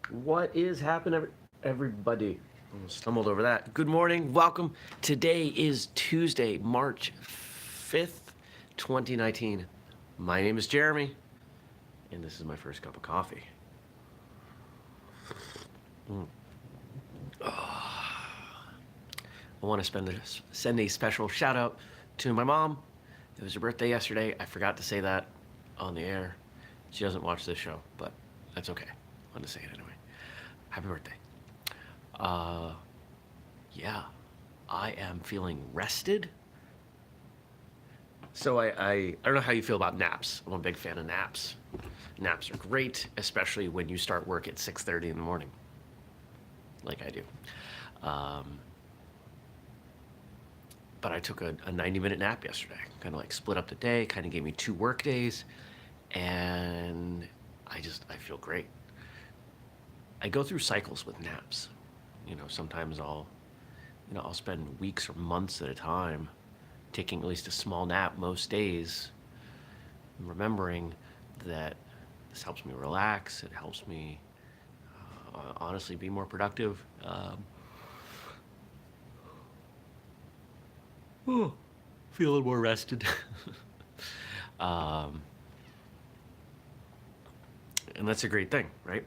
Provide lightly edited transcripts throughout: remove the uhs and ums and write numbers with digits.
What is happening, everybody? Almost stumbled over that. Good morning. Welcome. Today is Tuesday, March 5th, 2019. My name is Jeremy, and this is my first cup of coffee. I want to send a special shout out to my mom. It was her birthday yesterday. I forgot to say that on the air. She doesn't watch this show, but that's okay. I want to say it anyway. Happy birthday. Uh, yeah, I am feeling rested. So I don't know how you feel about naps. I'm a big fan of naps. Naps are great, especially when you start work at 6:30 in the morning, like I do. Um, but I took a 90-minute nap yesterday. Kind of like split up the day, kind of gave me 2 work days, and I feel great. I go through cycles with naps. Sometimes I'll spend weeks or months at a time taking at least a small nap most days, and remembering that this helps me relax. It helps me honestly be more productive. Feeling more rested. um, and that's a great thing, right?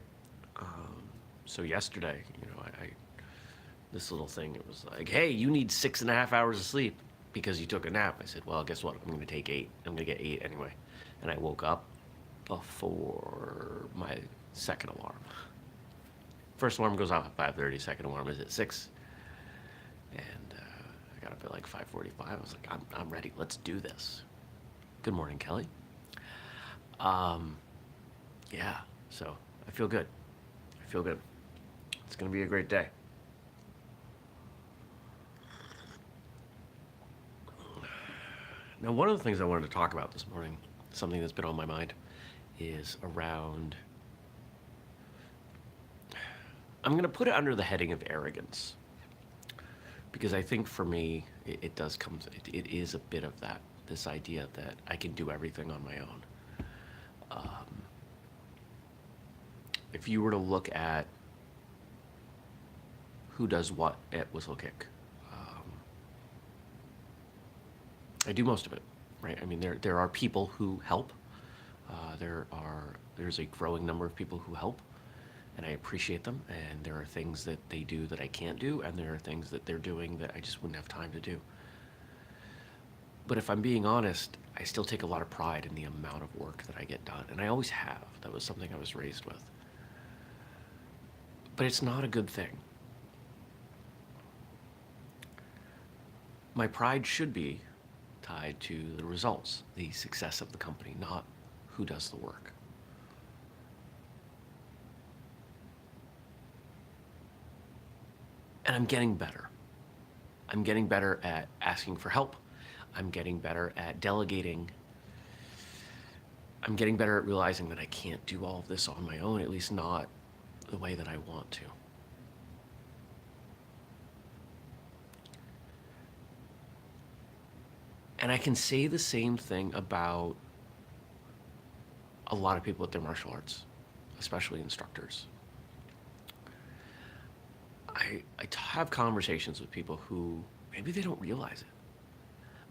So yesterday, this little thing, it was like, hey, you need 6.5 hours of sleep because you took a nap. I said, well, guess what? I'm going to take 8. I'm going to get 8 anyway. And I woke up before my second alarm. First alarm goes off at 5:30. Second alarm is at 6. And I got up at like 5:45. I was like, I'm ready. Let's do this. Good morning, Kelly. Yeah, so I feel good. I feel good. It's going to be a great day. Now, one of the things I wanted to talk about this morning, something that's been on my mind, is around. I'm going to put it under the heading of arrogance, because I think for me, it does come. It is a bit of that. This idea that I can do everything on my own. If you were to look at who does what at whistlekick, I do most of it, right? I mean, there are people who help. There's a growing number of people who help, and I appreciate them. And there are things that they do that I can't do, and there are things that they're doing that I just wouldn't have time to do. But if I'm being honest, I still take a lot of pride in the amount of work that I get done, and I always have. That was something I was raised with. But it's not a good thing. My pride should be tied to the results, the success of the company, not who does the work. And I'm getting better. I'm getting better at asking for help. I'm getting better at delegating. I'm getting better at realizing that I can't do all of this on my own, at least not the way that I want to. And I can say the same thing about a lot of people at their martial arts, especially instructors. I have conversations with people who maybe they don't realize it,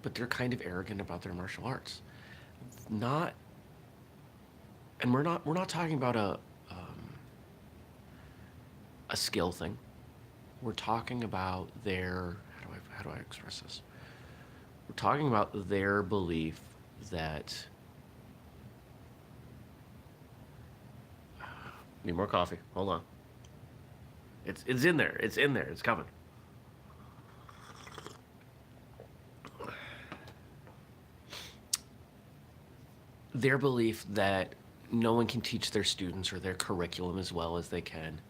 but they're kind of arrogant about their martial arts. Not, and we're not talking about a skill thing. We're talking about their how do I express this? We're talking about their belief that. Need more coffee. Hold on. It's in there. It's in there. It's coming. Their belief that no one can teach their students or their curriculum as well as they can,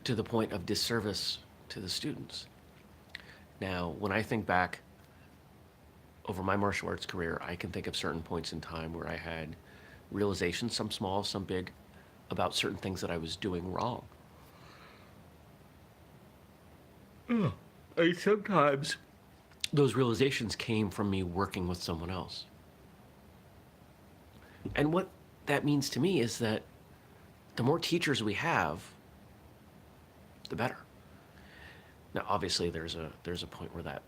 to the point of disservice to the students. Now, when I think back over my martial arts career, I can think of certain points in time where I had realizations, some small, some big, about certain things that I was doing wrong. And sometimes those realizations came from me working with someone else. And what that means to me is that The more teachers we have, the better. Now, obviously, there's a point where that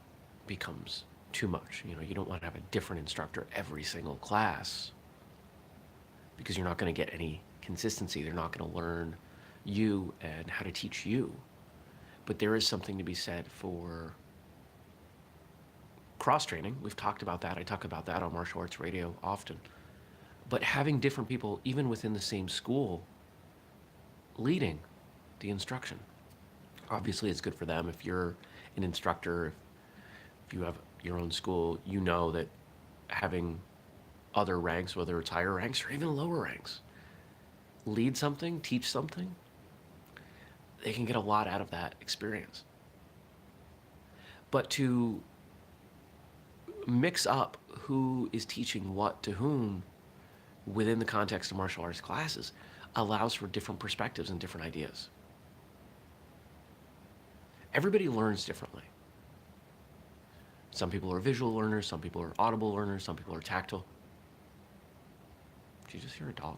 becomes too much. You know, you don't want to have a different instructor every single class because you're not going to get any consistency. They're not going to learn you and how to teach you. But there is something to be said for cross training. We've talked about that. I talk about that on martial arts radio often. But having different people, even within the same school, leading the instruction. Obviously, it's good for them. If you're an instructor, if you have your own school, you know that having other ranks, whether it's higher ranks or even lower ranks, lead something, teach something, they can get a lot out of that experience. But to mix up who is teaching what to whom within the context of martial arts classes allows for different perspectives and different ideas. Everybody learns differently. Some people are visual learners, some people are audible learners, some people are tactile. Did you just hear a dog?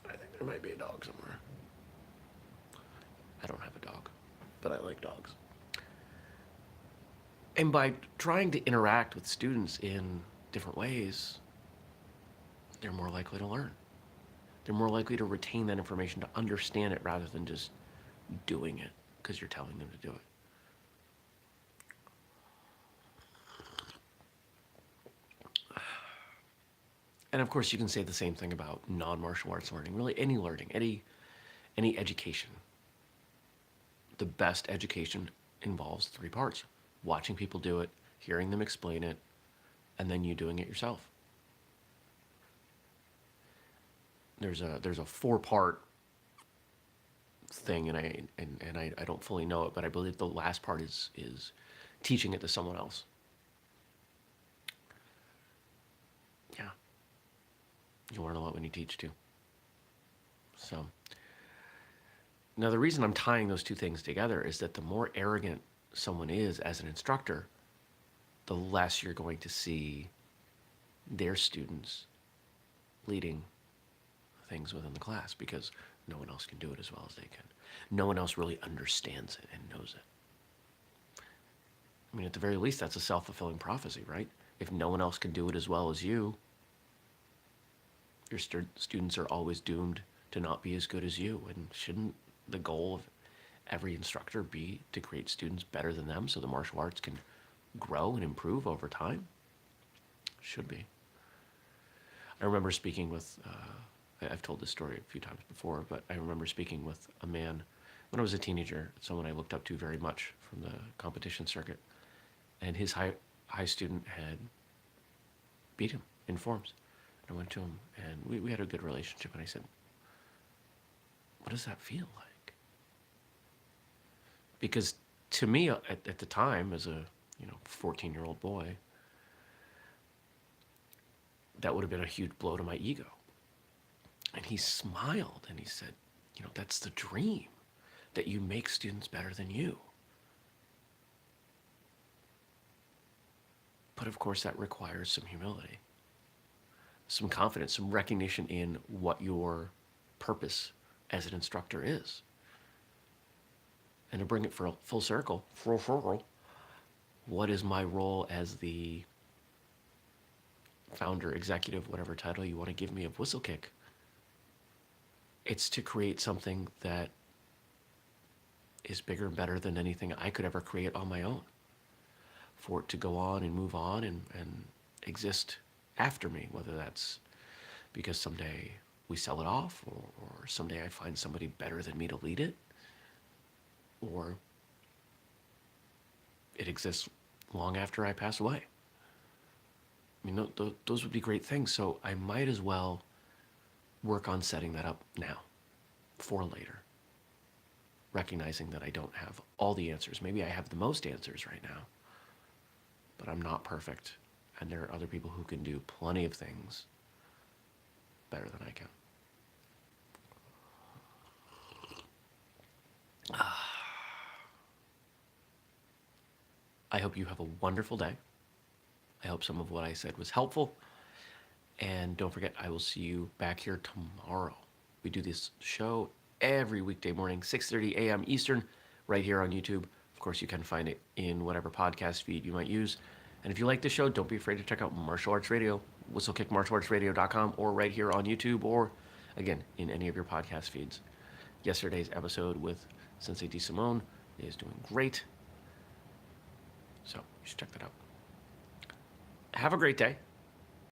I think there might be a dog somewhere. I don't have a dog, but I like dogs. And by trying to interact with students in different ways, they're more likely to learn. They're more likely to retain that information, to understand it rather than just doing it because you're telling them to do it. And of course, you can say the same thing about non-martial arts learning, really any learning, any education. The best education involves three parts: watching people do it, hearing them explain it, and then you doing it yourself. There's a four-part thing, and I don't fully know it, but I believe the last part is teaching it to someone else. Yeah, you learn a lot when you teach too. So now the reason I'm tying those two things together is that the more arrogant someone is as an instructor, the less you're going to see their students leading things within the class because no one else can do it as well as they can. No one else really understands it and knows it. I mean, at the very least, that's a self-fulfilling prophecy, right? If no one else can do it as well as you, your students are always doomed to not be as good as you. And shouldn't the goal of every instructor be to create students better than them so the martial arts can grow and improve over time? Should be. I remember speaking with, I've told this story a few times before, but I remember speaking with a man when I was a teenager, someone I looked up to very much from the competition circuit, and his high student had beat him in forms. And I went to him, and we had a good relationship, and I said, what does that feel like? Because to me, at the time, as a 14-year-old boy, that would have been a huge blow to my ego. And he smiled and he said, that's the dream, that you make students better than you. But of course, that requires some humility, some confidence, some recognition in what your purpose as an instructor is. And to bring it for full circle, what is my role as the founder, executive, whatever title you want to give me of Whistlekick? It's to create something that is bigger and better than anything I could ever create on my own. For it to go on and move on and exist after me, whether that's because someday we sell it off, or someday I find somebody better than me to lead it, or it exists long after I pass away. I mean, those would be great things. So I might as well work on setting that up now for later, recognizing that I don't have all the answers. Maybe I have the most answers right now, but I'm not perfect, and there are other people who can do plenty of things better than I can. I hope you have a wonderful day. I hope some of what I said was helpful. And don't forget, I will see you back here tomorrow We do this show every weekday morning, 6:30 a.m. Eastern, right here on YouTube. Of course, you can find it in whatever podcast feed you might use. And if you like the show, don't be afraid to check out Martial Arts Radio, whistlekickmartialartsradio.com, or right here on YouTube, or again, in any of your podcast feeds. Yesterday's episode with Sensei DeSimone is doing great. So you should check that out. Have a great day.